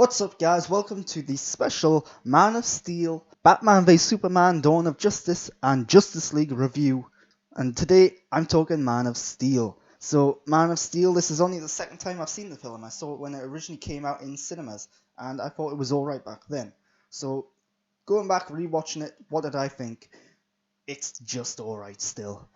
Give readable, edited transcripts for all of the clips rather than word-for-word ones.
What's up, guys? Welcome to the special Man of Steel, Batman v Superman, Dawn of Justice, and Justice League review. And today I'm talking Man of Steel. So, Man of Steel, this is only the second time I've seen the film. I saw it when it originally came out in cinemas, and I thought it was alright back then. So, going back, rewatching it, what did I think? It's just alright still.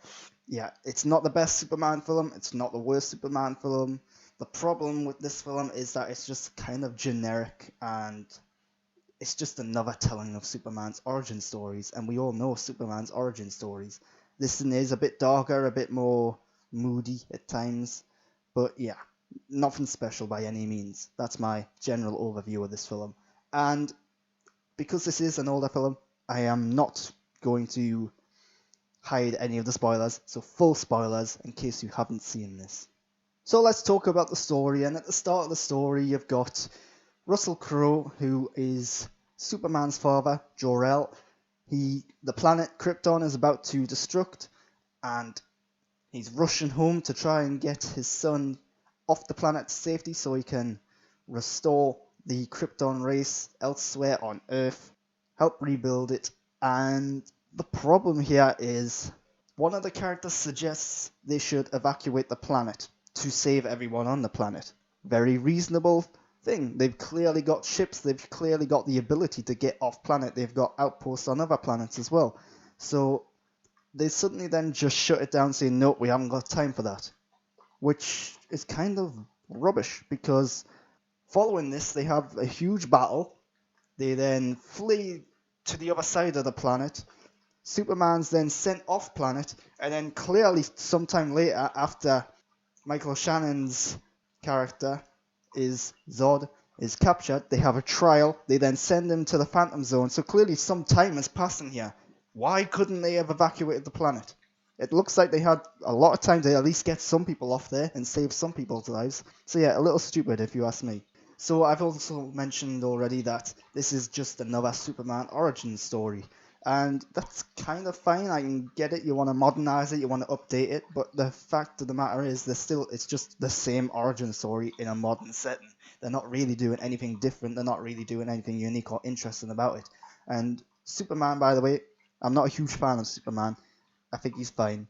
Yeah, it's not the best Superman film, it's not the worst Superman film. The problem with this film is that it's just kind of generic and it's just another telling of Superman's origin stories, and we all know Superman's origin stories. This one is a bit darker, a bit more moody at times, but yeah, nothing special by any means. That's my general overview of this film. And because this is an older film, I am not going to hide any of the spoilers, so full spoilers in case you haven't seen this. So let's talk about the story, and at the start of the story you've got Russell Crowe, who is Superman's father, Jor-El. The planet Krypton is about to destruct, and he's rushing home to try and get his son off the planet to safety so he can restore the Krypton race elsewhere on Earth, help rebuild it, and the problem here is one of the characters suggests they should evacuate the planet to save everyone on the planet. Very reasonable thing. They've clearly got ships, they've clearly got the ability to get off planet, they've got outposts on other planets as well. So they suddenly then just shut it down saying, nope, we haven't got time for that. Which is kind of rubbish because following this they have a huge battle. They then flee to the other side of the planet. Superman's then sent off planet, and then clearly sometime later, after Michael Shannon's character is Zod is captured, they have a trial. They then send him to the Phantom Zone. So clearly some time has passed in here. Why couldn't they have evacuated the planet? It looks like they had a lot of time to at least get some people off there and save some people's lives. So yeah, a little stupid if you ask me. So I've also mentioned already that this is just another Superman origin story. And that's kind of fine. I can get it. You want to modernize it, you want to update it, but the fact of the matter is, it's just the same origin story in a modern setting. They're not really doing anything different. They're not really doing anything unique or interesting about it. And Superman, by the way, I'm not a huge fan of Superman. I think he's fine.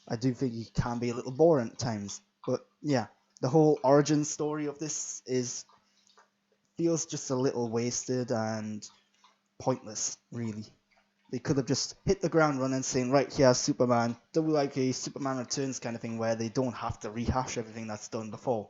I do think he can be a little boring at times, but yeah, the whole origin story of this feels just a little wasted and pointless, really. They could have just hit the ground running saying, right, here's Superman. Do like a Superman Returns kind of thing where they don't have to rehash everything that's done before.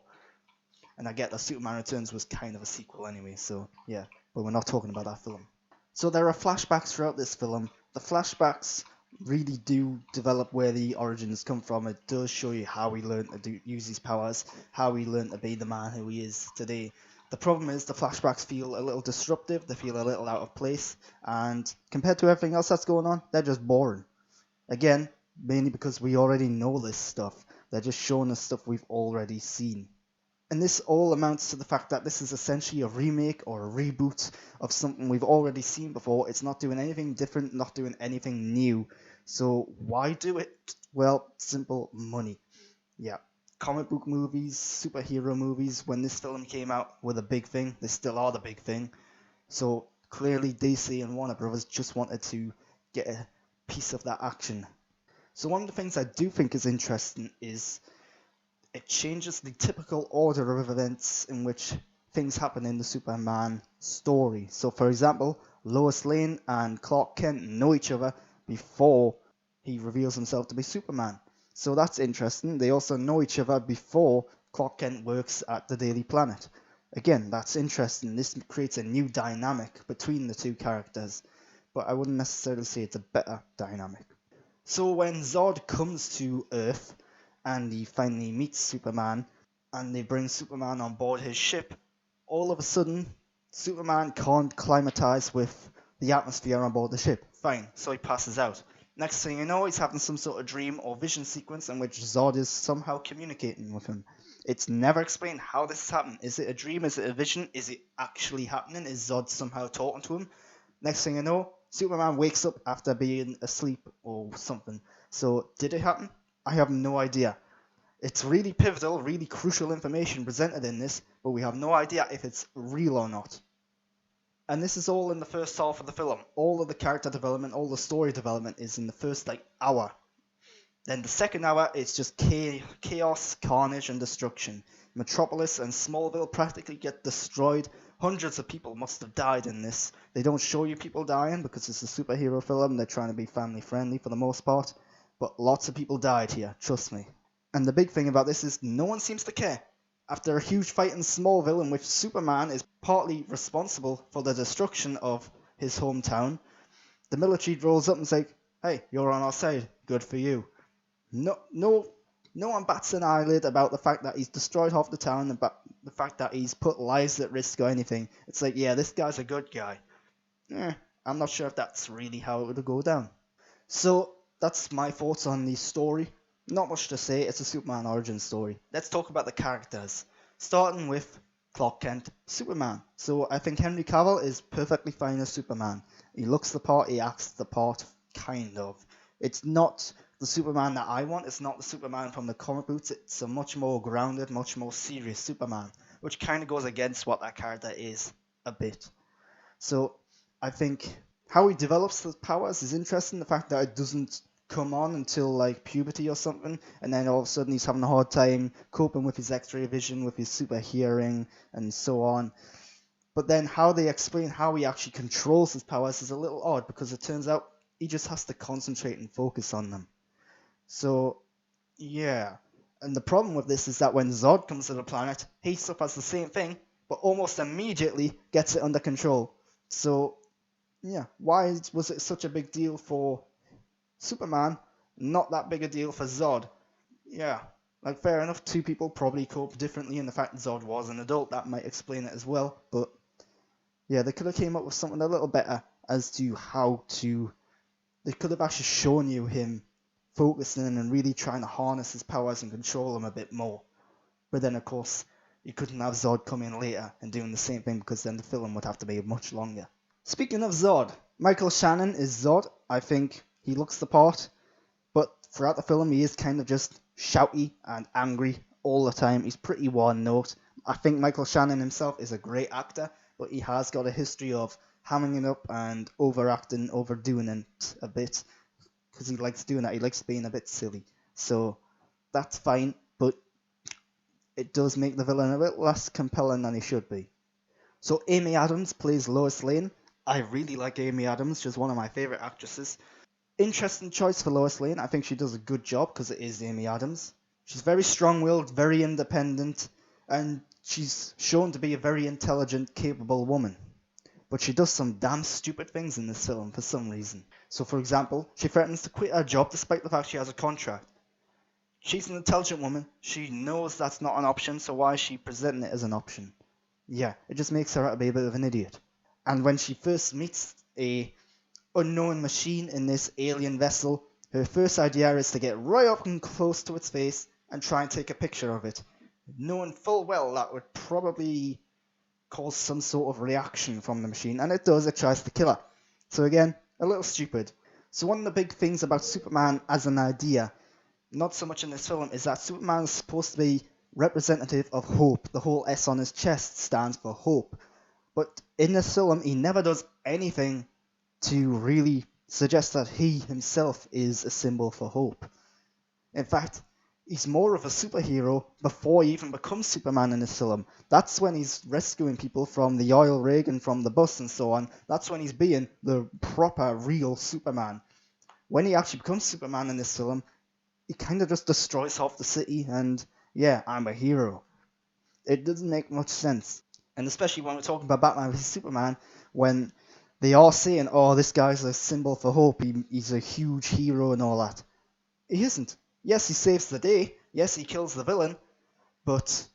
And I get that Superman Returns was kind of a sequel anyway, so yeah. But we're not talking about that film. So there are flashbacks throughout this film. The flashbacks really do develop where the origins come from. It does show you how he learned to use his powers, how he learned to be the man who he is today. The problem is the flashbacks feel a little disruptive, they feel a little out of place, and compared to everything else that's going on, they're just boring. Again, mainly because we already know this stuff. They're just showing us stuff we've already seen. And this all amounts to the fact that this is essentially a remake or a reboot of something we've already seen before. It's not doing anything different, not doing anything new. So why do it? Well, simple: money. Yeah. Comic book movies, superhero movies, when this film came out, were the big thing. They still are the big thing. So clearly DC and Warner Brothers just wanted to get a piece of that action. So one of the things I do think is interesting is it changes the typical order of events in which things happen in the Superman story. So, for example, Lois Lane and Clark Kent know each other before he reveals himself to be Superman. So that's interesting. They also know each other before Clark Kent works at the Daily Planet. Again, that's interesting. This creates a new dynamic between the two characters, but I wouldn't necessarily say it's a better dynamic. So when Zod comes to Earth, and he finally meets Superman, and they bring Superman on board his ship, all of a sudden, Superman can't climatize with the atmosphere on board the ship. Fine, so he passes out. Next thing you know, he's having some sort of dream or vision sequence in which Zod is somehow communicating with him. It's never explained how this has happened. Is it a dream? Is it a vision? Is it actually happening? Is Zod somehow talking to him? Next thing you know, Superman wakes up after being asleep or something. So, did it happen? I have no idea. It's really pivotal, really crucial information presented in this, but we have no idea if it's real or not. And this is all in the first half of the film. All of the character development, all the story development is in the first hour. Then the second hour, it's just chaos, carnage, and destruction. Metropolis and Smallville practically get destroyed. Hundreds of people must have died in this. They don't show you people dying because it's a superhero film. They're trying to be family friendly for the most part. But lots of people died here, trust me. And the big thing about this is no one seems to care. After a huge fight in Smallville in which Superman is partly responsible for the destruction of his hometown, the military rolls up and says, "Hey, you're on our side. Good for you." No one bats an eyelid about the fact that he's destroyed half the town, about the fact that he's put lives at risk or anything. It's like, yeah, this guy's a good guy. I'm not sure if that's really how it would go down. So that's my thoughts on the story. Not much to say. It's a Superman origin story. Let's talk about the characters. Starting with Clark Kent, Superman. So I think Henry Cavill is perfectly fine as Superman. He looks the part, he acts the part, kind of. It's not the Superman that I want. It's not the Superman from the comic books. It's a much more grounded, much more serious Superman, which kind of goes against what that character is a bit. So I think how he develops his powers is interesting. The fact that it doesn't come on until like puberty or something, and then all of a sudden he's having a hard time coping with his X-ray vision, with his super hearing, and so on. But then how they explain how he actually controls his powers is a little odd because it turns out he just has to concentrate and focus on them. So yeah, and the problem with this is that when Zod comes to the planet, he suffers the same thing, but almost immediately gets it under control. So yeah, why was it such a big deal for Superman, not that big a deal for Zod? Yeah, like fair enough, two people probably cope differently, and the fact that Zod was an adult, that might explain it as well, but yeah, they could have came up with something a little better as to how to... They could have actually shown you him focusing and really trying to harness his powers and control them a bit more. But then, of course, you couldn't have Zod come in later and doing the same thing because then the film would have to be much longer. Speaking of Zod, Michael Shannon is Zod. I think he looks the part, but throughout the film he is kind of just shouty and angry all the time. He's pretty one note. I think Michael Shannon himself is a great actor, but he has got a history of hamming it up and overacting, overdoing it a bit, because he likes doing that. He likes being a bit silly. So that's fine, but it does make the villain a bit less compelling than he should be. So Amy Adams plays Lois Lane. I really like Amy Adams. She's one of my favourite actresses. Interesting choice for Lois Lane. I think she does a good job because it is Amy Adams. She's very strong-willed, very independent, and she's shown to be a very intelligent, capable woman. But she does some damn stupid things in this film for some reason. So for example, she threatens to quit her job despite the fact she has a contract. She's an intelligent woman. She knows that's not an option, so why is she presenting it as an option? Yeah, it just makes her out to be a bit of an idiot. And when she first meets a unknown machine in this alien vessel, her first idea is to get right up and close to its face and try and take a picture of it, knowing full well that would probably cause some sort of reaction from the machine, and it does. It tries to kill her. So again, a little stupid. So one of the big things about Superman as an idea, not so much in this film, is that Superman is supposed to be representative of hope. The whole S on his chest stands for hope. But in this film, he never does anything to really suggest that he himself is a symbol for hope. In fact, he's more of a superhero before he even becomes Superman in this film. That's when he's rescuing people from the oil rig and from the bus and so on. That's when he's being the proper, real Superman. When he actually becomes Superman in this film, he kind of just destroys half the city and, yeah, I'm a hero. It doesn't make much sense. And especially when we're talking about Batman vs Superman, when they are saying, oh, this guy's a symbol for hope, he's a huge hero and all that. He isn't. Yes, he saves the day. Yes, he kills the villain. But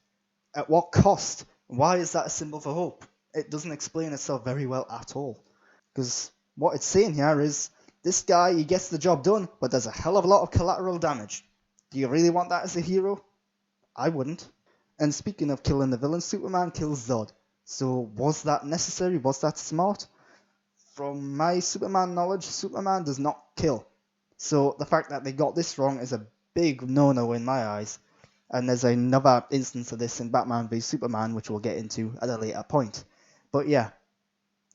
at what cost? Why is that a symbol for hope? It doesn't explain itself very well at all. Because what it's saying here is, this guy, he gets the job done, but there's a hell of a lot of collateral damage. Do you really want that as a hero? I wouldn't. And speaking of killing the villain, Superman kills Zod. So was that necessary? Was that smart? From my Superman knowledge, Superman does not kill. So the fact that they got this wrong is a big no-no in my eyes. And there's another instance of this in Batman v Superman, which we'll get into at a later point. But yeah,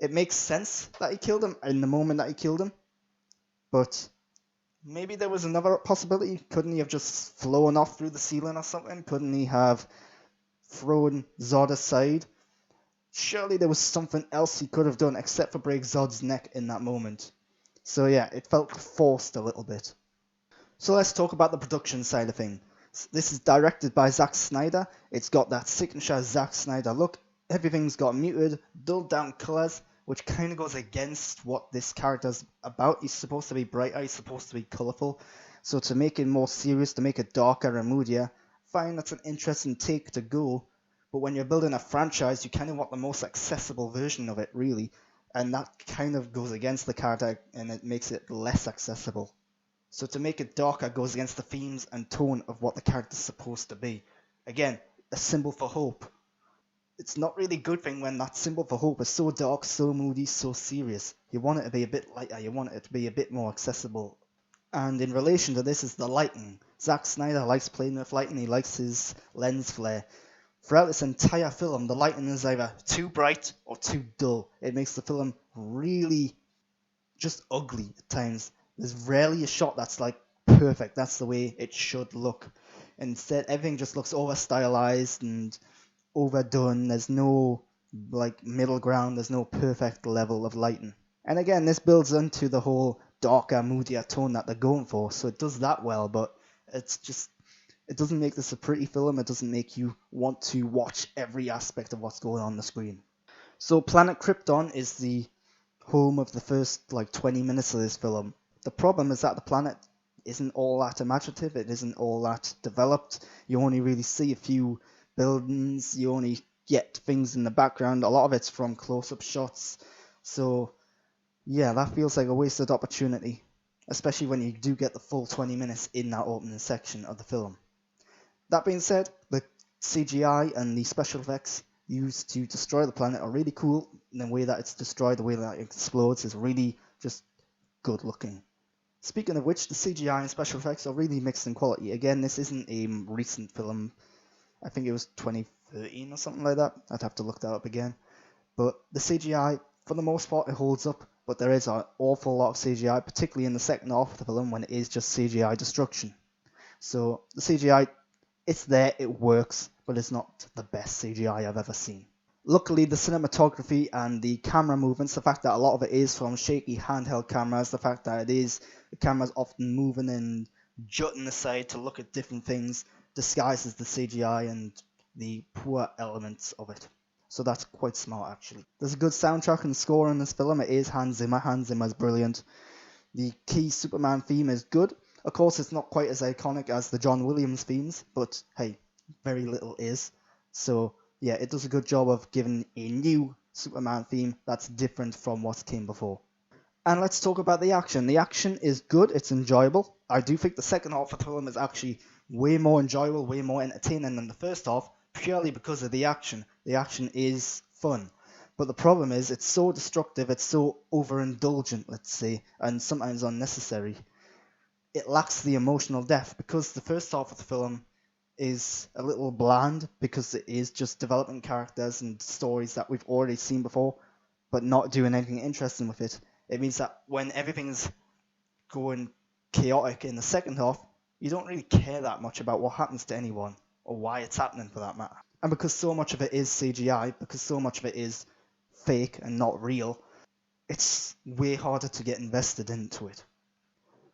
it makes sense that he killed him in the moment that he killed him, but maybe there was another possibility. Couldn't he have just flown off through the ceiling or something? Couldn't he have thrown Zod aside? Surely there was something else he could have done except for break Zod's neck in that moment. So yeah, it felt forced a little bit. So let's talk about the production side of things. This is directed by Zack Snyder. It's got that signature Zack Snyder look. Everything's got muted, dulled down colours, which kind of goes against what this character's about. He's supposed to be brighter, he's supposed to be colourful. So to make it more serious, to make it darker and moodier, fine, that's an interesting take to go. But when you're building a franchise, you kind of want the most accessible version of it, really. And that kind of goes against the character and it makes it less accessible. So to make it darker goes against the themes and tone of what the character's supposed to be. Again, a symbol for hope. It's not really a good thing when that symbol for hope is so dark, so moody, so serious. You want it to be a bit lighter, you want it to be a bit more accessible. And in relation to this is the lighting. Zack Snyder likes playing with lighting, he likes his lens flare. Throughout this entire film, the lighting is either too bright or too dull. It makes the film really just ugly at times. There's rarely a shot that's like perfect. That's the way it should look. Instead, everything just looks over stylized and overdone. There's no like middle ground. There's no perfect level of lighting. And again, this builds into the whole darker, moodier tone that they're going for. So it does that well, but it's just it doesn't make this a pretty film. It doesn't make you want to watch every aspect of what's going on the screen. So Planet Krypton is the home of the first like 20 minutes of this film. The problem is that the planet isn't all that imaginative, it isn't all that developed. You only really see a few buildings, you only get things in the background. A lot of it's from close-up shots. So yeah, that feels like a wasted opportunity, especially when you do get the full 20 minutes in that opening section of the film. That being said, the CGI and the special effects used to destroy the planet are really cool. The way that it's destroyed, the way that it explodes is really just good looking. Speaking of which, the CGI and special effects are really mixed in quality. Again, this isn't a recent film. I think it was 2013 or something like that. I'd have to look that up again. But the CGI, for the most part, it holds up. But there is an awful lot of CGI, particularly in the second half of the film when it is just CGI destruction. So the CGI, it's there, it works, but it's not the best CGI I've ever seen. Luckily, the cinematography and the camera movements, the fact that a lot of it is from shaky handheld cameras, the fact that the camera's often moving and jutting aside to look at different things, disguises the CGI and the poor elements of it. So that's quite smart, actually. There's a good soundtrack and score in this film. It is Hans Zimmer. Hans Zimmer's brilliant. The key Superman theme is good. Of course, it's not quite as iconic as the John Williams themes, but hey, very little is. So yeah, it does a good job of giving a new Superman theme that's different from what came before. And let's talk about the action. The action is good, it's enjoyable. I do think the second half of the film is actually way more enjoyable, way more entertaining than the first half, purely because of the action. The action is fun. But the problem is, it's so destructive, it's so overindulgent, let's say, and sometimes unnecessary. It lacks the emotional depth because the first half of the film is a little bland because it is just developing characters and stories that we've already seen before, but not doing anything interesting with it. It means that when everything's going chaotic in the second half, you don't really care that much about what happens to anyone or why it's happening for that matter. And because so much of it is CGI, because so much of it is fake and not real, it's way harder to get invested into it.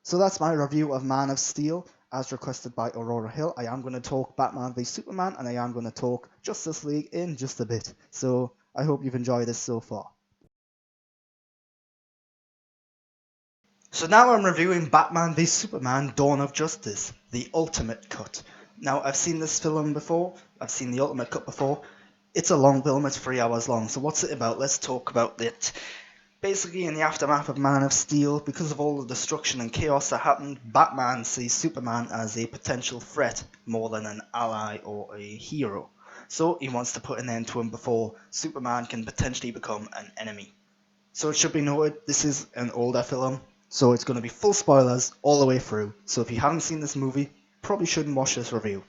So that's my review of Man of Steel, as requested by Aurora Hill. I am going to talk Batman v Superman, and I am going to talk Justice League in just a bit. So I hope you've enjoyed this so far. So now I'm reviewing Batman v Superman Dawn of Justice, the Ultimate Cut. Now, I've seen this film before, I've seen the Ultimate Cut before. It's a long film, it's 3 hours long, so what's it about? Let's talk about it. Basically, in the aftermath of Man of Steel, because of all the destruction and chaos that happened, Batman sees Superman as a potential threat more than an ally or a hero. So he wants to put an end to him before Superman can potentially become an enemy. So it should be noted, this is an older film, so it's going to be full spoilers all the way through. So if you haven't seen this movie, probably shouldn't watch this review.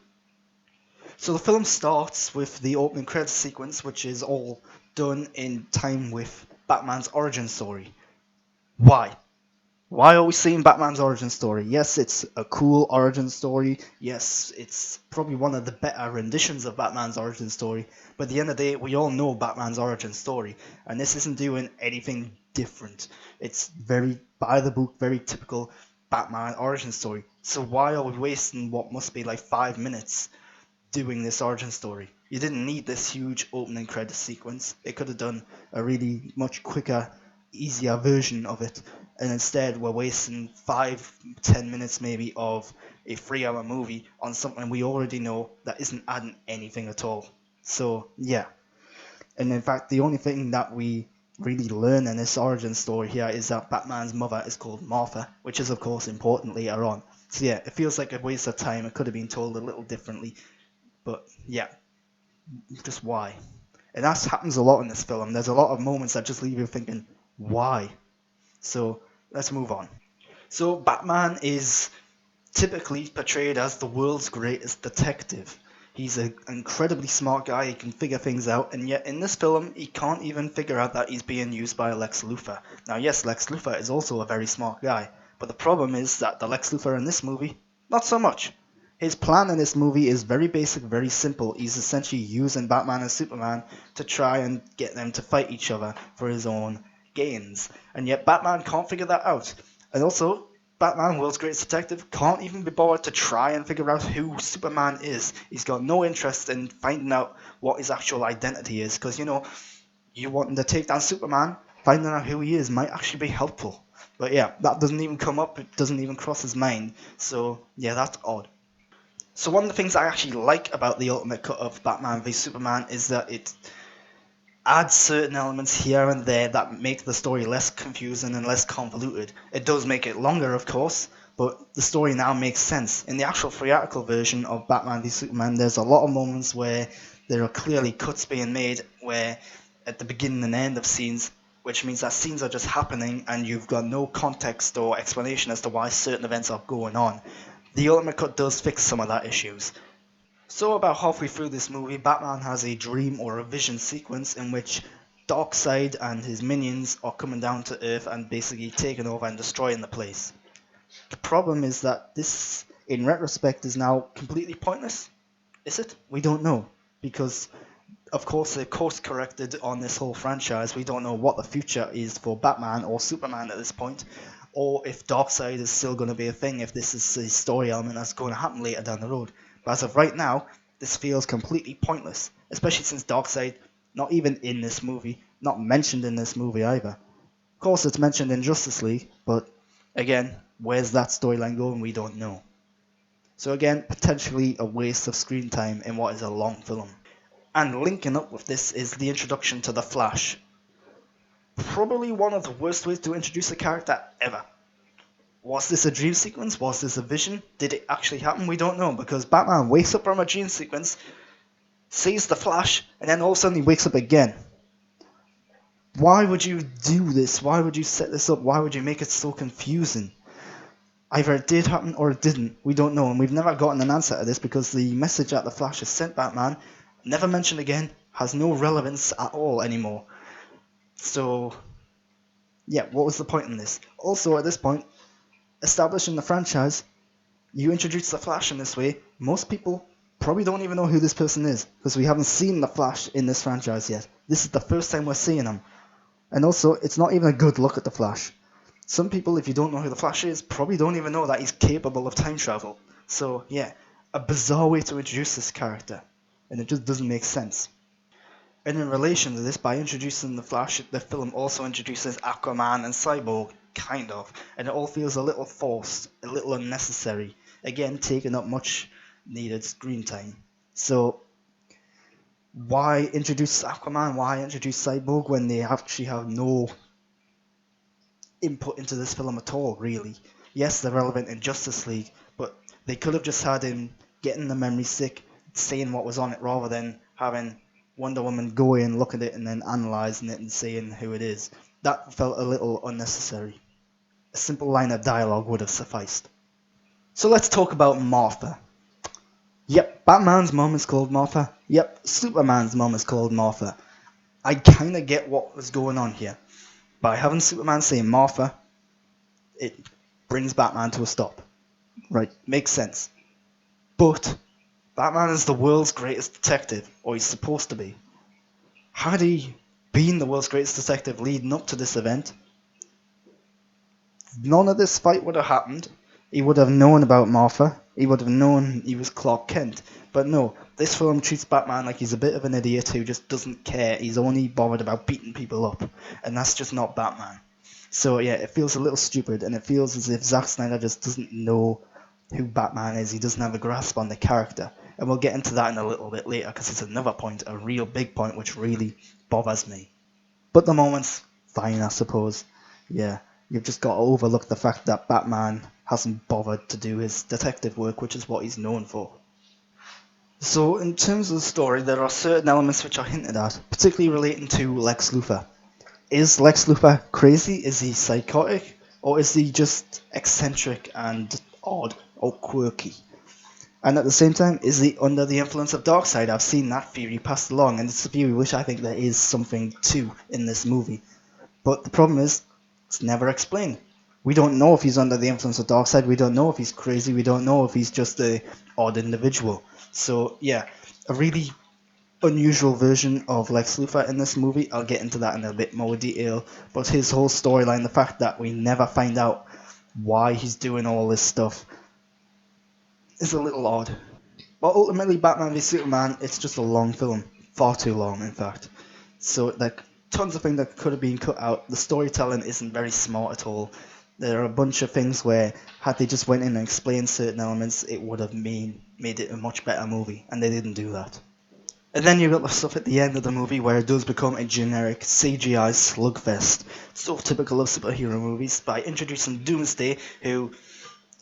So the film starts with the opening credits sequence, which is all done in time with Batman's origin story. Why? Why are we seeing Batman's origin story? Yes, it's a cool origin story. Yes, it's probably one of the better renditions of Batman's origin story. But at the end of the day, we all know Batman's origin story, and this isn't doing anything different. It's very by the book, very typical Batman origin story. So why are we wasting what must be like 5 minutes doing this origin story? You didn't need this huge opening credit sequence. They could have done a really much quicker, easier version of it, and instead we're wasting 5-10 minutes maybe of a 3 hour movie on something we already know that isn't adding anything at all. So yeah, and in fact the only thing that we really learn in this origin story here is that Batman's mother is called Martha, which is of course important later on. So yeah, it feels like a waste of time. It could have been told a little differently, but yeah, just why? And that happens a lot in this film. There's a lot of moments that just leave you thinking, why? So let's move on. So Batman is typically portrayed as the world's greatest detective. He's an incredibly smart guy, he can figure things out, and yet in this film, he can't even figure out that he's being used by Lex Luthor. Now, yes, Lex Luthor is also a very smart guy, but the problem is that the Lex Luthor in this movie, not so much. His plan in this movie is very basic, very simple. He's essentially using Batman and Superman to try and get them to fight each other for his own gains. And yet Batman can't figure that out. And also, Batman, world's greatest detective, can't even be bothered to try and figure out who Superman is. He's got no interest in finding out what his actual identity is, because, you wanting to take down Superman, finding out who he is might actually be helpful. But yeah, that doesn't even come up, it doesn't even cross his mind. So yeah, that's odd. So one of the things I actually like about the Ultimate Cut of Batman v Superman is that it adds certain elements here and there that make the story less confusing and less convoluted. It does make it longer, of course, but the story now makes sense. In the actual theatrical version of Batman v Superman, there's a lot of moments where there are clearly cuts being made where at the beginning and end of scenes, which means that scenes are just happening and you've got no context or explanation as to why certain events are going on. The Ultimate Cut does fix some of that issues. So about halfway through this movie, Batman has a dream or a vision sequence in which Darkseid and his minions are coming down to Earth and basically taking over and destroying the place. The problem is that this, in retrospect, is now completely pointless. Is it? We don't know. Because, of course, they've course corrected on this whole franchise. We don't know what the future is for Batman or Superman at this point, or if Darkseid is still going to be a thing, if this is a story element that's going to happen later down the road. But as of right now, this feels completely pointless, especially since Darkseid, not even in this movie, not mentioned in this movie either. Of course, it's mentioned in Justice League, but again, where's that storyline going? We don't know. So again, potentially a waste of screen time in what is a long film. And linking up with this is the introduction to the Flash. Probably one of the worst ways to introduce a character ever. Was this a dream sequence? Was this a vision? Did it actually happen? We don't know, because Batman wakes up from a dream sequence, sees the Flash, and then all of a sudden he wakes up again. Why would you do this? Why would you set this up? Why would you make it so confusing? Either it did happen or it didn't. We don't know, and we've never gotten an answer to this because the message that the Flash has sent Batman, never mentioned again, has no relevance at all anymore. So, yeah, what was the point in this? Also, at this point, establishing the franchise, you introduce the Flash in this way, most people probably don't even know who this person is because we haven't seen the Flash in this franchise yet. This is the first time we're seeing him. And also, it's not even a good look at the Flash. Some people, if you don't know who the Flash is, probably don't even know that he's capable of time travel. So, yeah, a bizarre way to introduce this character. And it just doesn't make sense. And in relation to this, by introducing the Flash, the film also introduces Aquaman and Cyborg, kind of. And it all feels a little forced, a little unnecessary. Again, taking up much needed screen time. So, why introduce Aquaman? Why introduce Cyborg when they actually have no input into this film at all, really? Yes, they're relevant in Justice League, but they could have just had him getting the memory stick, saying what was on it, rather than having Wonder Woman go in, look at it, and then analysing it and saying who it is. That felt a little unnecessary. A simple line of dialogue would have sufficed. So let's talk about Martha. Yep, Batman's mom is called Martha. Yep, Superman's mom is called Martha. I kind of get what was going on here. By having Superman say Martha, it brings Batman to a stop. Right, makes sense. But Batman is the world's greatest detective, or he's supposed to be. Had he been the world's greatest detective leading up to this event, none of this fight would have happened. He would have known about Martha. He would have known he was Clark Kent. But no, this film treats Batman like he's a bit of an idiot who just doesn't care. He's only bothered about beating people up. And that's just not Batman. So yeah, it feels a little stupid, and it feels as if Zack Snyder just doesn't know who Batman is. He doesn't have a grasp on the character. And we'll get into that in a little bit later, because it's another point, a real big point, which really bothers me. But the moment's fine, I suppose. Yeah, you've just got to overlook the fact that Batman hasn't bothered to do his detective work, which is what he's known for. So, in terms of the story, there are certain elements which are hinted at, particularly relating to Lex Luthor. Is Lex Luthor crazy? Is he psychotic? Or is he just eccentric and odd or quirky? And at the same time, is he under the influence of Darkseid? I've seen that theory passed along, and it's a theory which I think there is something to in this movie. But the problem is, it's never explained. We don't know if he's under the influence of Darkseid, we don't know if he's crazy, we don't know if he's just a odd individual. So yeah, a really unusual version of Lex Luthor in this movie. I'll get into that in a bit more detail. But his whole storyline, the fact that we never find out why he's doing all this stuff, is a little odd. But ultimately, Batman v Superman, it's just a long film. Far too long, in fact. So, like, tons of things that could have been cut out. The storytelling isn't very smart at all. There are a bunch of things where, had they just went in and explained certain elements, it would have made it a much better movie. And they didn't do that. And then you've got the stuff at the end of the movie where it does become a generic CGI slugfest. So typical of superhero movies, by introducing Doomsday, who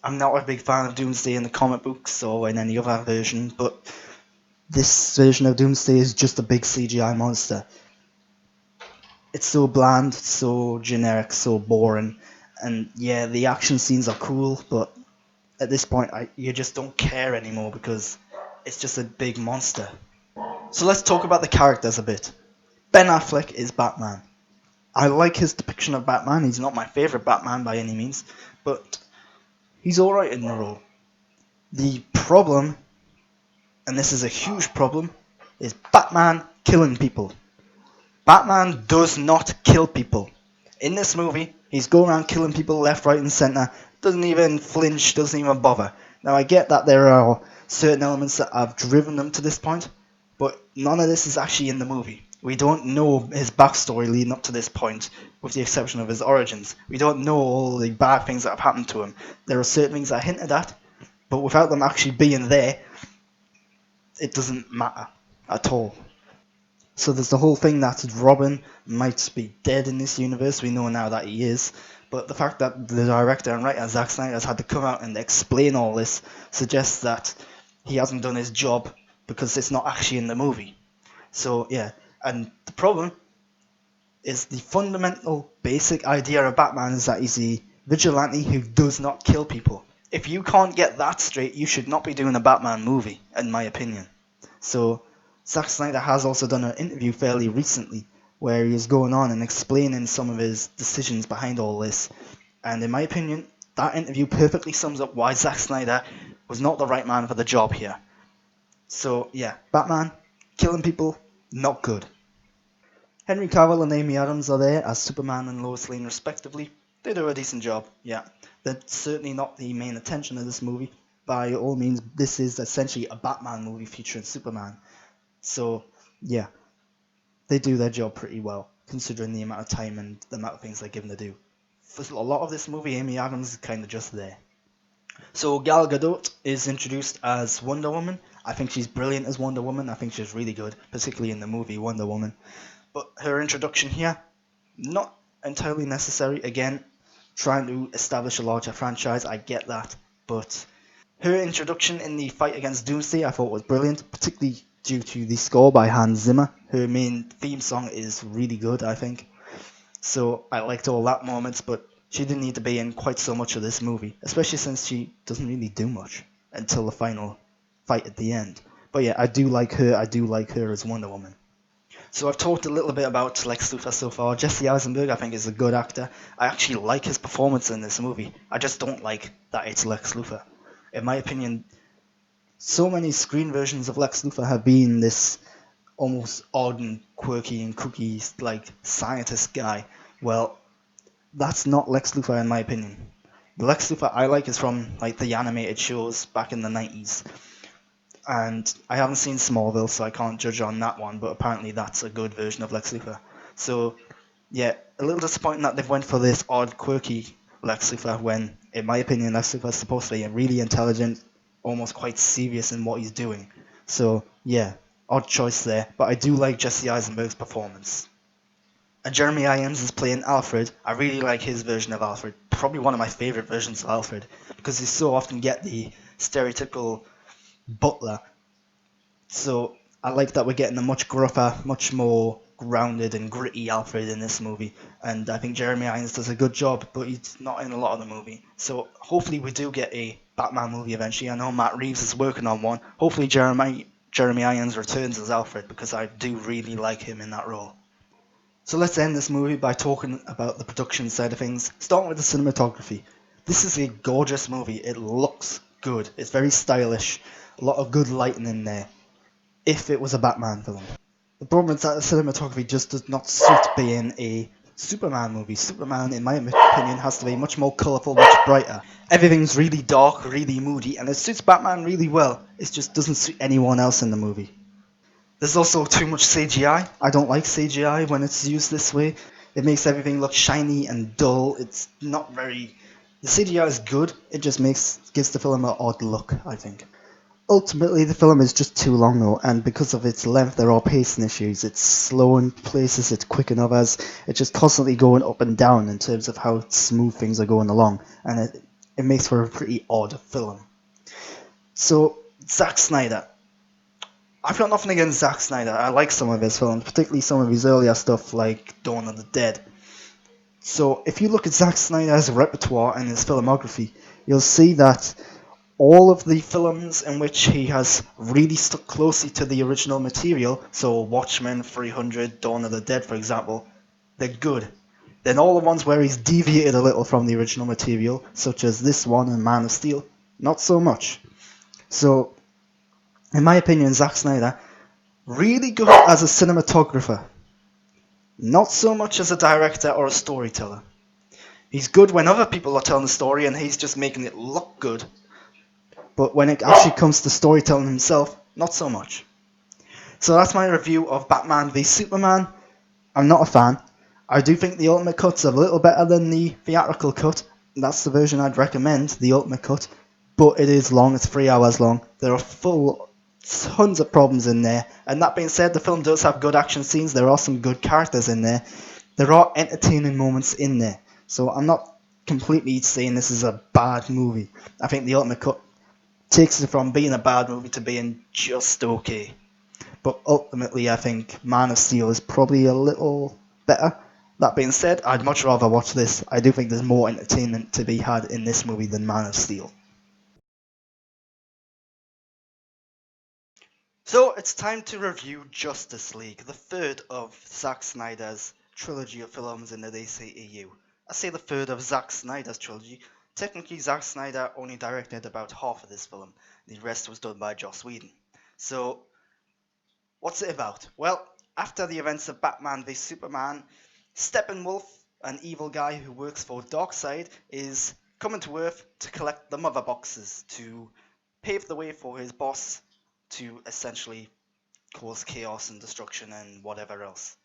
I'm not a big fan of Doomsday in the comic books or in any other version, but this version of Doomsday is just a big CGI monster. It's so bland, so generic, so boring, and yeah, the action scenes are cool, but at this point, you just don't care anymore because it's just a big monster. So let's talk about the characters a bit. Ben Affleck is Batman. I like his depiction of Batman. He's not my favourite Batman by any means, but he's alright in the role. The problem, and this is a huge problem, is Batman killing people. Batman does not kill people. In this movie, he's going around killing people left, right, and centre, doesn't even flinch, doesn't even bother. Now, I get that there are certain elements that have driven them to this point, but none of this is actually in the movie. We don't know his backstory leading up to this point, with the exception of his origins. We don't know all the bad things that have happened to him. There are certain things that are hinted at, but without them actually being there, it doesn't matter at all. So there's the whole thing that Robin might be dead in this universe. We know now that he is. But the fact that the director and writer Zack Snyder has had to come out and explain all this suggests that he hasn't done his job because it's not actually in the movie. So yeah, and the problem is the fundamental basic idea of Batman is that he's a vigilante who does not kill people. If you can't get that straight, you should not be doing a Batman movie, in my opinion. So Zack Snyder has also done an interview fairly recently where he is going on and explaining some of his decisions behind all this. And in my opinion, that interview perfectly sums up why Zack Snyder was not the right man for the job here. So yeah, Batman, killing people, not good. Henry Cavill and Amy Adams are there as Superman and Lois Lane respectively. They do a decent job, yeah. They're certainly not the main attention of this movie. By all means, this is essentially a Batman movie featuring Superman. So, yeah, they do their job pretty well, considering the amount of time and the amount of things they're given to do. For a lot of this movie, Amy Adams is kind of just there. So Gal Gadot is introduced as Wonder Woman. I think she's brilliant as Wonder Woman. I think she's really good, particularly in the movie Wonder Woman. But her introduction here, not entirely necessary. Again, trying to establish a larger franchise, I get that. But her introduction in the fight against Doomsday I thought was brilliant, particularly due to the score by Hans Zimmer. Her main theme song is really good, I think. So I liked all that moments, but she didn't need to be in quite so much of this movie, especially since she doesn't really do much until the final fight at the end. But yeah, I do like her. I do like her as Wonder Woman. So I've talked a little bit about Lex Luthor so far. Jesse Eisenberg, I think, is a good actor. I actually like his performance in this movie. I just don't like that it's Lex Luthor. In my opinion, so many screen versions of Lex Luthor have been this almost odd and quirky and kooky, like, scientist guy. Well, that's not Lex Luthor in my opinion. The Lex Luthor I like is from like the animated shows back in the 90s. And I haven't seen Smallville, so I can't judge on that one, but apparently that's a good version of Lex Luthor. So, yeah, a little disappointing that they've went for this odd, quirky Lex Luthor when, in my opinion, Lex Luthor is supposed to be really intelligent, almost quite serious in what he's doing. So, yeah, odd choice there, but I do like Jesse Eisenberg's performance. And Jeremy Irons is playing Alfred. I really like his version of Alfred. Probably one of my favourite versions of Alfred, because you so often get the stereotypical butler. So I like that we're getting a much gruffer, much more grounded and gritty Alfred in this movie. And I think Jeremy Irons does a good job, but he's not in a lot of the movie. So hopefully we do get a Batman movie eventually. I know Matt Reeves is working on one. Hopefully Jeremy Irons returns as Alfred, because I do really like him in that role. So let's end this movie by talking about the production side of things, starting with the cinematography. This is a gorgeous movie. It looks good. It's very stylish. A lot of good lighting in there. If it was a Batman film. The problem is that the cinematography just does not suit being a Superman movie. Superman, in my opinion, has to be much more colourful, much brighter. Everything's really dark, really moody, and it suits Batman really well. It just doesn't suit anyone else in the movie. There's also too much CGI. I don't like CGI when it's used this way. It makes everything look shiny and dull. It's not very. The CGI is good. It just gives the film an odd look, I think. Ultimately, the film is just too long though, and because of its length, there are pacing issues. It's slow in places, it's quick in others. It's just constantly going up and down in terms of how smooth things are going along, and it makes for a pretty odd film. So, Zack Snyder. I've got nothing against Zack Snyder. I like some of his films, particularly some of his earlier stuff like Dawn of the Dead. So, if you look at Zack Snyder's repertoire and his filmography, you'll see that all of the films in which he has really stuck closely to the original material, so Watchmen, 300, Dawn of the Dead, for example, they're good. Then all the ones where he's deviated a little from the original material, such as this one and Man of Steel, not so much. So, in my opinion, Zack Snyder, really good as a cinematographer, not so much as a director or a storyteller. He's good when other people are telling the story and he's just making it look good, but when it actually comes to storytelling himself, not so much. So that's my review of Batman v Superman. I'm not a fan. I do think the Ultimate Cut's a little better than the theatrical cut. That's the version I'd recommend, the Ultimate Cut. But it is long, it's 3 hours long. There are tons of problems in there. And that being said, the film does have good action scenes. There are some good characters in there. There are entertaining moments in there. So I'm not completely saying this is a bad movie. I think the Ultimate Cut takes it from being a bad movie to being just okay. But ultimately, I think Man of Steel is probably a little better. That being said, I'd much rather watch this. I do think there's more entertainment to be had in this movie than Man of Steel. So it's time to review Justice League, the third of Zack Snyder's trilogy of films in the DCEU. I say the third of Zack Snyder's trilogy. Technically, Zack Snyder only directed about half of this film. The rest was done by Joss Whedon. So, what's it about? Well, after the events of Batman v Superman, Steppenwolf, an evil guy who works for Darkseid, is coming to Earth to collect the mother boxes to pave the way for his boss to essentially cause chaos and destruction and whatever else.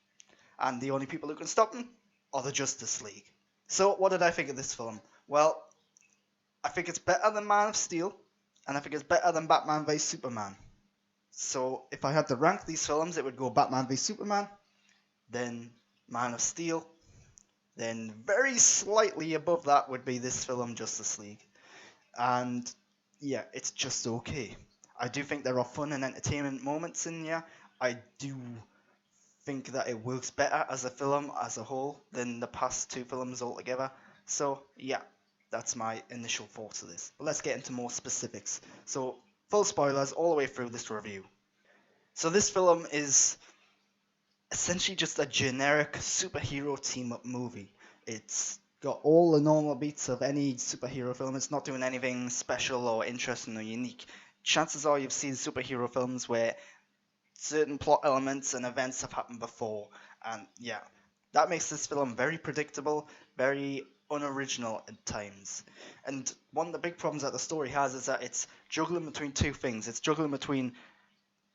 And the only people who can stop him are the Justice League. So, what did I think of this film? Well, I think it's better than Man of Steel, and I think it's better than Batman v Superman. So, if I had to rank these films, it would go Batman v Superman, then Man of Steel, then very slightly above that would be this film, Justice League. And yeah, it's just okay. I do think there are fun and entertainment moments in here. I do think that it works better as a film as a whole than the past two films altogether. So yeah, that's my initial thoughts of this. But let's get into more specifics. So full spoilers all the way through this review. So this film is essentially just a generic superhero team up movie. It's got all the normal beats of any superhero film. It's not doing anything special or interesting or unique. Chances are you've seen superhero films where certain plot elements and events have happened before, and yeah, that makes this film very predictable, very unoriginal at times. And one of the big problems that the story has is that it's juggling between two things. It's juggling between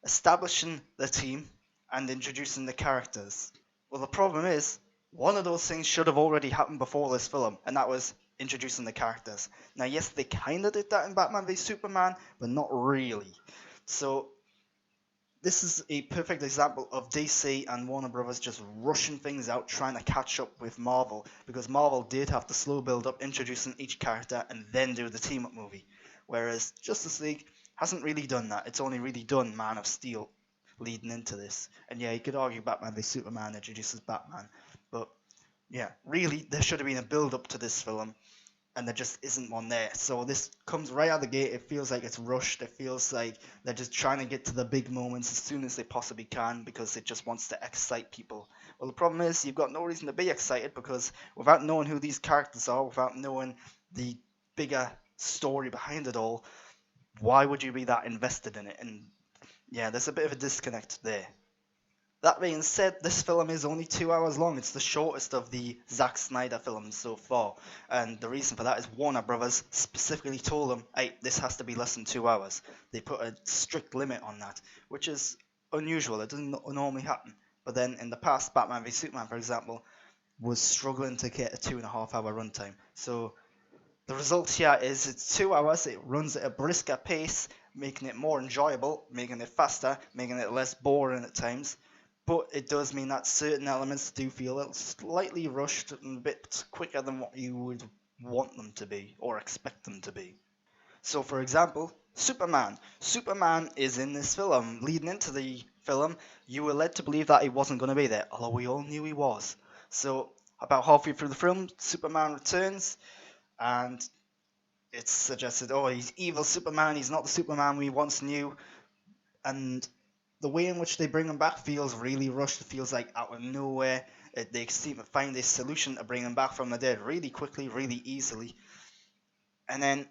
establishing the team and introducing the characters. Well, the problem is, one of those things should have already happened before this film, and that was introducing the characters. Now, yes, they kind of did that in Batman v Superman, but not really. So, this is a perfect example of DC and Warner Brothers just rushing things out, trying to catch up with Marvel, because Marvel did have to slow build up, introducing each character, and then do the team up movie. Whereas Justice League hasn't really done that. It's only really done Man of Steel leading into this. And yeah, you could argue Batman v Superman introduces Batman, but yeah, really, there should have been a build up to this film, and there just isn't one there. So this comes right out of the gate. It feels like it's rushed. It feels like they're just trying to get to the big moments as soon as they possibly can because it just wants to excite people. Well, the problem is you've got no reason to be excited because without knowing who these characters are, without knowing the bigger story behind it all, why would you be that invested in it? And yeah, there's a bit of a disconnect there. That being said, this film is only 2 hours long. It's the shortest of the Zack Snyder films so far. And the reason for that is Warner Brothers specifically told them, hey, this has to be less than 2 hours. They put a strict limit on that, which is unusual. It doesn't normally happen. But then in the past, Batman v Superman, for example, was struggling to get a 2.5 hour runtime. So the result here is it's 2 hours, it runs at a brisker pace, making it more enjoyable, making it faster, making it less boring at times. But it does mean that certain elements do feel slightly rushed and a bit quicker than what you would want them to be or expect them to be. So, for example, Superman. Superman is in this film. Leading into the film, you were led to believe that he wasn't going to be there, although we all knew he was. So, about halfway through the film, Superman returns, and it's suggested, oh, he's evil Superman, he's not the Superman we once knew, and the way in which they bring him back feels really rushed. It feels like out of nowhere. They seem to find this solution to bring him back from the dead really quickly, really easily, and then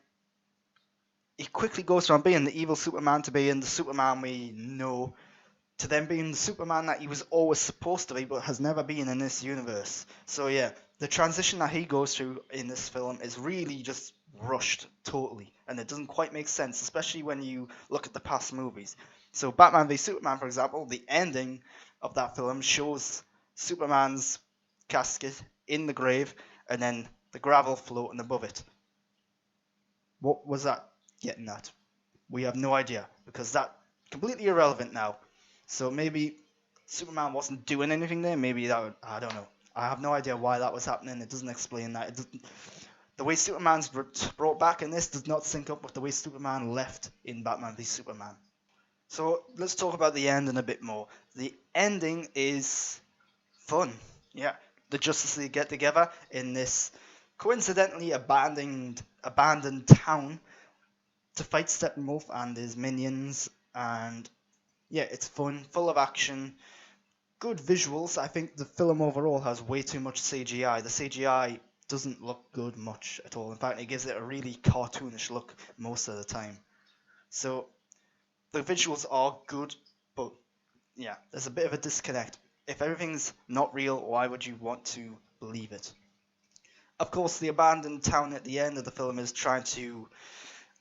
he quickly goes from being the evil Superman to being the Superman we know to then being the Superman that he was always supposed to be but has never been in this universe. So yeah, the transition that he goes through in this film is really just rushed totally, and it doesn't quite make sense, especially when you look at the past movies. So Batman v Superman, for example, the ending of that film shows Superman's casket in the grave and then the gravel floating above it. What was that getting at? We have no idea because that completely irrelevant now. So maybe Superman wasn't doing anything there. Maybe that would, I don't know. I have no idea why that was happening. It doesn't explain that. It doesn't, the way Superman's brought back in this does not sync up with the way Superman left in Batman v Superman. So let's talk about the ending a bit more. The ending is fun. Yeah, the Justice League get together in this coincidentally abandoned town to fight Steppenwolf and his minions, and yeah, it's fun, full of action, good visuals. I think the film overall has way too much CGI. The CGI doesn't look good much at all. In fact, it gives it a really cartoonish look most of the time. So the visuals are good, but yeah, there's a bit of a disconnect. If everything's not real, why would you want to believe it? Of course, the abandoned town at the end of the film is trying to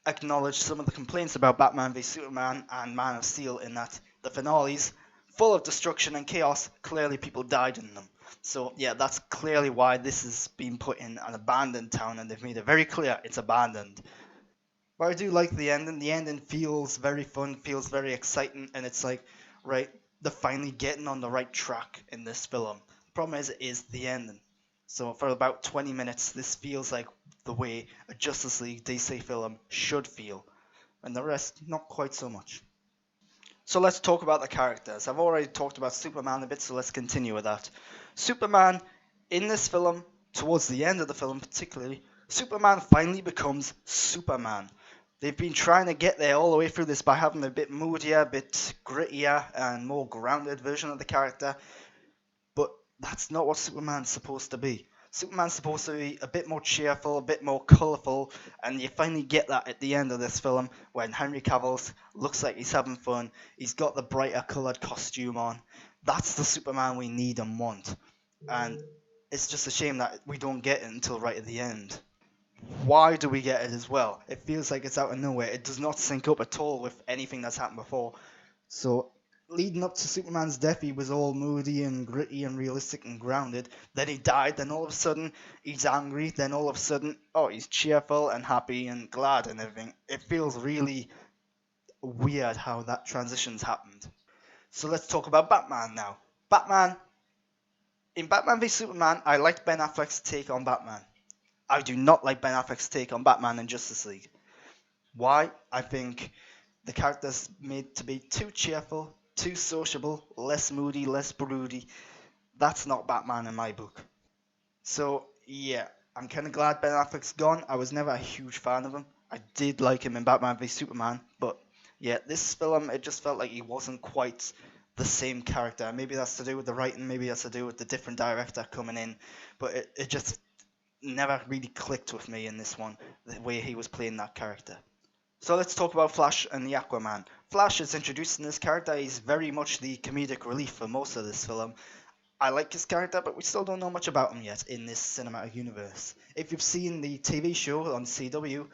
acknowledge some of the complaints about Batman v Superman and Man of Steel in that the finales, full of destruction and chaos, clearly people died in them. So yeah, that's clearly why this has been put in an abandoned town, and they've made it very clear it's abandoned. But I do like the ending. The ending feels very fun, feels very exciting, and it's like, right, they're finally getting on the right track in this film. The problem is the ending. So for about 20 minutes, this feels like the way a Justice League DC film should feel, and the rest, not quite so much. So let's talk about the characters. I've already talked about Superman a bit, so let's continue with that. Superman, in this film, towards the end of the film particularly, Superman finally becomes Superman. They've been trying to get there all the way through this by having a bit moodier, a bit grittier, and more grounded version of the character, but that's not what Superman's supposed to be. Superman's supposed to be a bit more cheerful, a bit more colourful, and you finally get that at the end of this film when Henry Cavill looks like he's having fun. He's got the brighter coloured costume on. That's the Superman we need and want. And it's just a shame that we don't get it until right at the end. Why do we get it as well? It feels like it's out of nowhere. It does not sync up at all with anything that's happened before. So, leading up to Superman's death, he was all moody and gritty and realistic and grounded. Then he died, then all of a sudden he's angry, then all of a sudden, oh, he's cheerful and happy and glad and everything. It feels really weird how that transition's happened. So let's talk about Batman now. Batman, in Batman v Superman, I liked Ben Affleck's take on Batman. I do not like Ben Affleck's take on Batman in Justice League. Why? I think the character's made to be too cheerful, too sociable, less moody, less broody. That's not Batman in my book. So, yeah, I'm kind of glad Ben Affleck's gone. I was never a huge fan of him. I did like him in Batman v Superman, but yeah, this film, it just felt like he wasn't quite the same character. Maybe that's to do with the writing, maybe that's to do with the different director coming in, but it just never really clicked with me in this one, the way he was playing that character. So let's talk about Flash and the Aquaman. Flash is introduced in this character. He's very much the comedic relief for most of this film. I like his character, but we still don't know much about him yet in this cinematic universe. If you've seen the TV show on CW,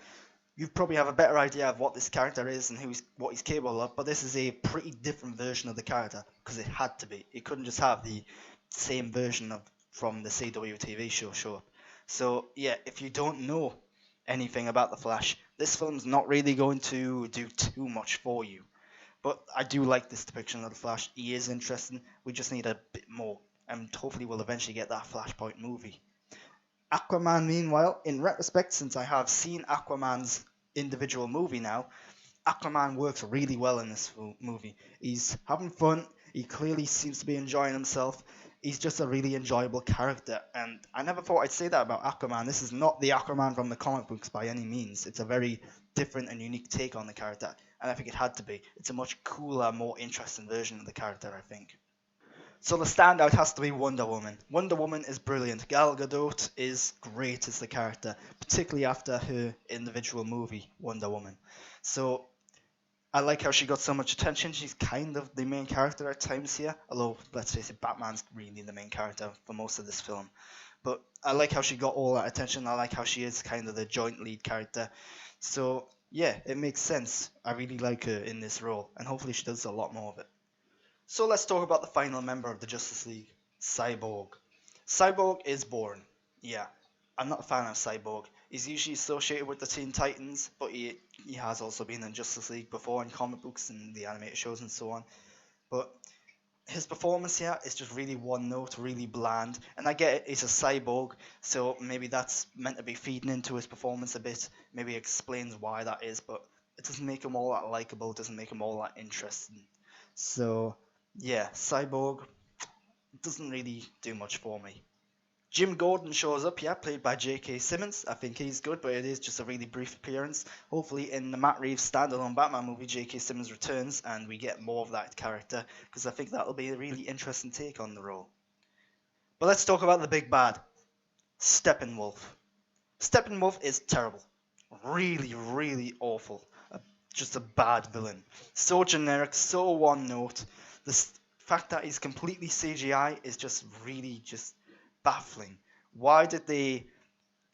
you probably have a better idea of what this character is and what he's capable of, but this is a pretty different version of the character, because it had to be. It couldn't just have the same version of from the CW TV show up. So, yeah, if you don't know anything about the Flash, this film's not really going to do too much for you. But I do like this depiction of the Flash. He is interesting. We just need a bit more, and hopefully we'll eventually get that Flashpoint movie. Aquaman, meanwhile, in retrospect, since I have seen Aquaman's individual movie now, Aquaman works really well in this movie. He's having fun. He clearly seems to be enjoying himself. He's just a really enjoyable character, and I never thought I'd say that about Aquaman. This is not the Aquaman from the comic books by any means. It's a very different and unique take on the character, and I think it had to be. It's a much cooler, more interesting version of the character, I think. So the standout has to be Wonder Woman. Wonder Woman is brilliant. Gal Gadot is great as the character, particularly after her individual movie, Wonder Woman. So I like how she got so much attention. She's kind of the main character at times here, although let's face it, Batman's really the main character for most of this film. But I like how she got all that attention. I like how she is kind of the joint lead character. So yeah, it makes sense. I really like her in this role, and hopefully she does a lot more of it. So let's talk about the final member of the Justice League, Cyborg. Cyborg is boring. Yeah, I'm not a fan of Cyborg. He's usually associated with the Teen Titans, but he has also been in Justice League before in comic books and the animated shows and so on. But his performance here is just really one note, really bland. And I get it, he's a cyborg, so maybe that's meant to be feeding into his performance a bit. Maybe it explains why that is, but it doesn't make him all that likable, it doesn't make him all that interesting. So yeah, Cyborg doesn't really do much for me. Jim Gordon shows up, yeah, played by J.K. Simmons. I think he's good, but it is just a really brief appearance. Hopefully, in the Matt Reeves standalone Batman movie, J.K. Simmons returns and we get more of that character, because I think that'll be a really interesting take on the role. But let's talk about the big bad, Steppenwolf. Steppenwolf is terrible. Really, really awful. Just a bad villain. So generic, so one note. The fact that he's completely CGI is just really just baffling. Why did they?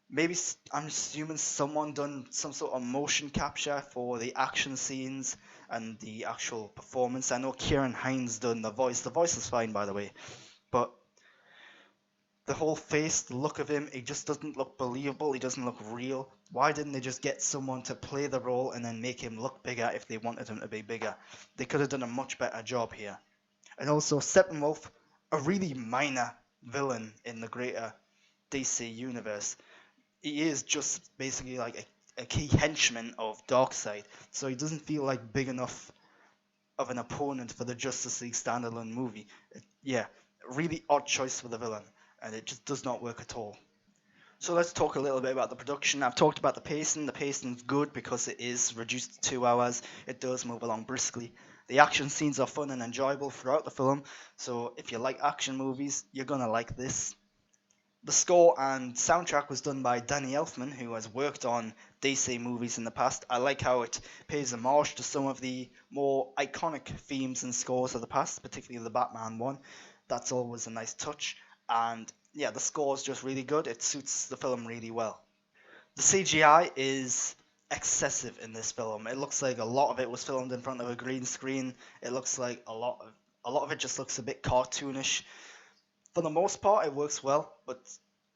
Maybe I'm assuming someone done some sort of motion capture for the action scenes and the actual performance. I know Kieran Hines done the voice. The voice is fine, by the way, but the whole face, the look of him, he just doesn't look believable. He doesn't look real. Why didn't they just get someone to play the role and then make him look bigger if they wanted him to be bigger? They could have done a much better job here. And also, Steppenwolf, a really minor villain in the greater DC universe. He is just basically like a key henchman of Darkseid, so he doesn't feel like big enough of an opponent for the Justice League standalone movie. Yeah, really odd choice for the villain, and it just does not work at all. So let's talk a little bit about the production. I've talked about the pacing. The pacing's good because it is reduced to 2 hours. It does move along briskly. The action scenes are fun and enjoyable throughout the film. So if you like action movies, you're gonna like this. The score and soundtrack was done by Danny Elfman, who has worked on DC movies in the past. I like how it pays homage to some of the more iconic themes and scores of the past, particularly the Batman one. That's always a nice touch. And yeah, the score is just really good. It suits the film really well. The CGI is excessive in this film. It looks like a lot of it was filmed in front of a green screen. It looks like a lot of it just looks a bit cartoonish. For the most part, it works well, but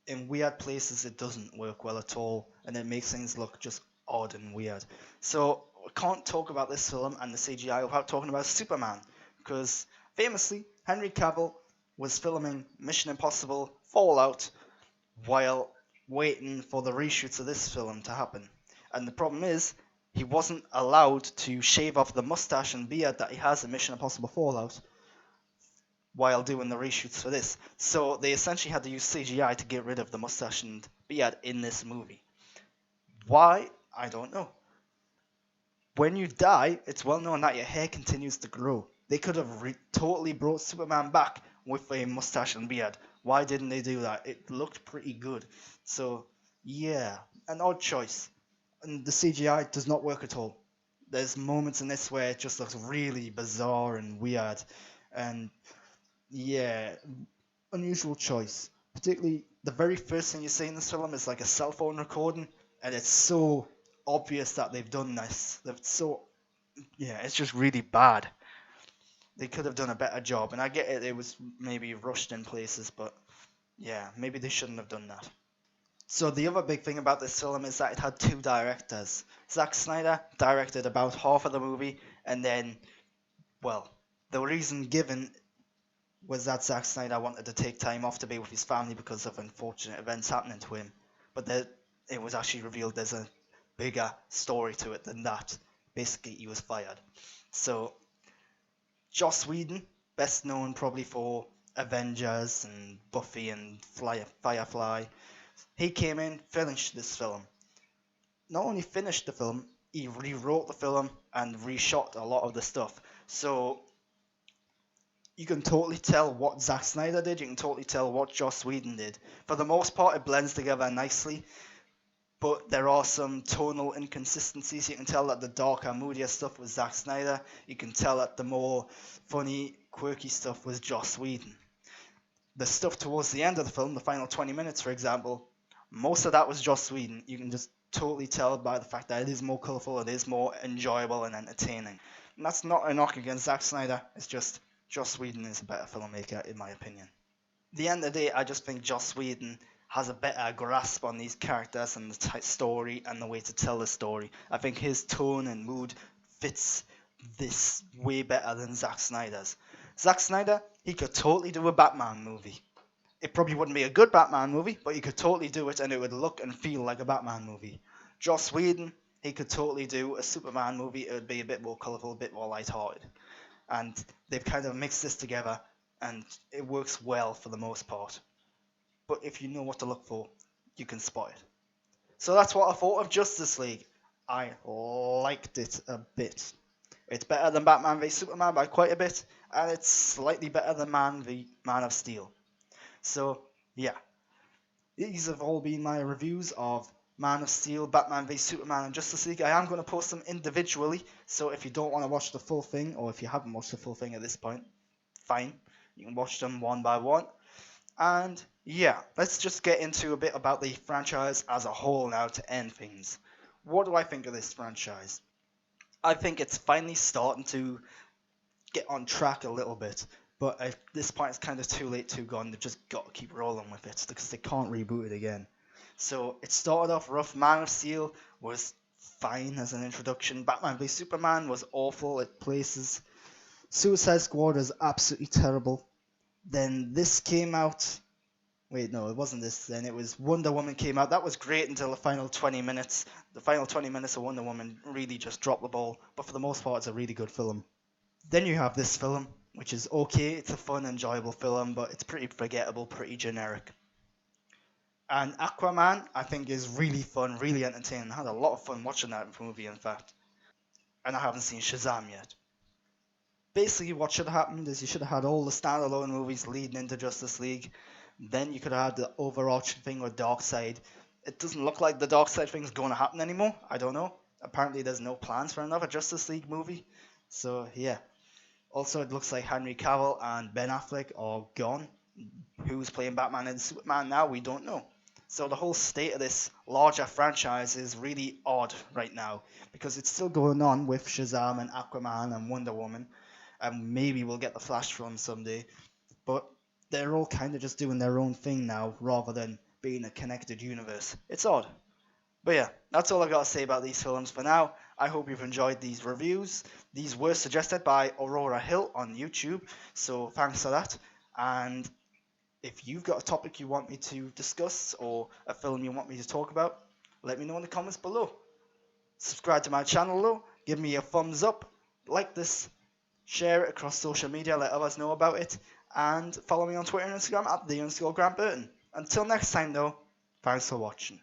in weird places, it doesn't work well at all, and it makes things look just odd and weird. So, I can't talk about this film and the CGI without talking about Superman, because famously, Henry Cavill was filming Mission Impossible Fallout while waiting for the reshoots of this film to happen. And the problem is, he wasn't allowed to shave off the mustache and beard that he has in Mission Impossible Fallout while doing the reshoots for this. So they essentially had to use CGI to get rid of the mustache and beard in this movie. Why? I don't know. When you die, it's well known that your hair continues to grow. They could have totally brought Superman back with a mustache and beard. Why didn't they do that? It looked pretty good. So, yeah, an odd choice. And the CGI does not work at all. There's moments in this where it just looks really bizarre and weird. And yeah, unusual choice. Particularly the very first thing you see in this film is like a cell phone recording, and it's so obvious that they've done this. They've so yeah, it's just really bad. They could have done a better job, and I get it. It was maybe rushed in places, but yeah, maybe they shouldn't have done that. So the other big thing about this film is that it had two directors. Zack Snyder directed about half of the movie, and then, well, the reason given was that Zack Snyder wanted to take time off to be with his family because of unfortunate events happening to him. But it was actually revealed there's a bigger story to it than that. Basically, he was fired. So, Joss Whedon, best known probably for Avengers and Buffy and Firefly, he came in, finished this film. Not only finished the film, he rewrote the film and reshot a lot of the stuff. So you can totally tell what Zack Snyder did. You can totally tell what Joss Whedon did. For the most part, it blends together nicely, but there are some tonal inconsistencies. You can tell that the darker, moodier stuff was Zack Snyder. You can tell that the more funny, quirky stuff was Joss Whedon. The stuff towards the end of the film, the final 20 minutes, for example, most of that was Joss Whedon. You can just totally tell by the fact that it is more colourful, it is more enjoyable and entertaining. And that's not a knock against Zack Snyder. It's just Joss Whedon is a better filmmaker, in my opinion. At the end of the day, I just think Joss Whedon has a better grasp on these characters and the story and the way to tell the story. I think his tone and mood fits this way better than Zack Snyder's. Zack Snyder, he could totally do a Batman movie. It probably wouldn't be a good Batman movie, but he could totally do it and it would look and feel like a Batman movie. Joss Whedon, he could totally do a Superman movie. It would be a bit more colourful, a bit more lighthearted. And they've kind of mixed this together and it works well for the most part. But if you know what to look for, you can spot it. So that's what I thought of Justice League. I liked it a bit. It's better than Batman v Superman by quite a bit, and it's slightly better than Man v Man of Steel. So, yeah. These have all been my reviews of Man of Steel, Batman v Superman, and Justice League. I am going to post them individually, so if you don't want to watch the full thing, or if you haven't watched the full thing at this point, fine. You can watch them one by one. And yeah, let's just get into a bit about the franchise as a whole now to end things. What do I think of this franchise? I think it's finally starting to get on track a little bit. But at this point, it's kind of too late, too gone. They've just got to keep rolling with it because they can't reboot it again. So it started off rough. Man of Steel was fine as an introduction. Batman v Superman was awful at places. Suicide Squad was absolutely terrible. Then this came out. Wait, no, it wasn't this then. It was Wonder Woman came out. That was great until the final 20 minutes. The final 20 minutes of Wonder Woman really just dropped the ball. But for the most part, it's a really good film. Then you have this film, which is okay. It's a fun, enjoyable film, but it's pretty forgettable, pretty generic. And Aquaman, I think, is really fun, really entertaining. I had a lot of fun watching that movie, in fact. And I haven't seen Shazam yet. Basically, what should have happened is you should have had all the standalone movies leading into Justice League. Then you could have had the overarching thing with Darkseid. It doesn't look like the Darkseid thing is going to happen anymore. I don't know. Apparently, there's no plans for another Justice League movie. So, yeah. Also, it looks like Henry Cavill and Ben Affleck are gone. Who's playing Batman and Superman now? We don't know. So the whole state of this larger franchise is really odd right now because it's still going on with Shazam and Aquaman and Wonder Woman, and maybe we'll get the Flash film someday. But they're all kind of just doing their own thing now rather than being a connected universe. It's odd. But yeah, that's all I got to say about these films for now. I hope you've enjoyed these reviews. These were suggested by Aurora Hill on YouTube, so thanks for that. And if you've got a topic you want me to discuss or a film you want me to talk about, let me know in the comments below. Subscribe to my channel though, give me a thumbs up, like this, share it across social media, let others know about it, and follow me on Twitter and Instagram at _Grant Burton. Until next time though, thanks for watching.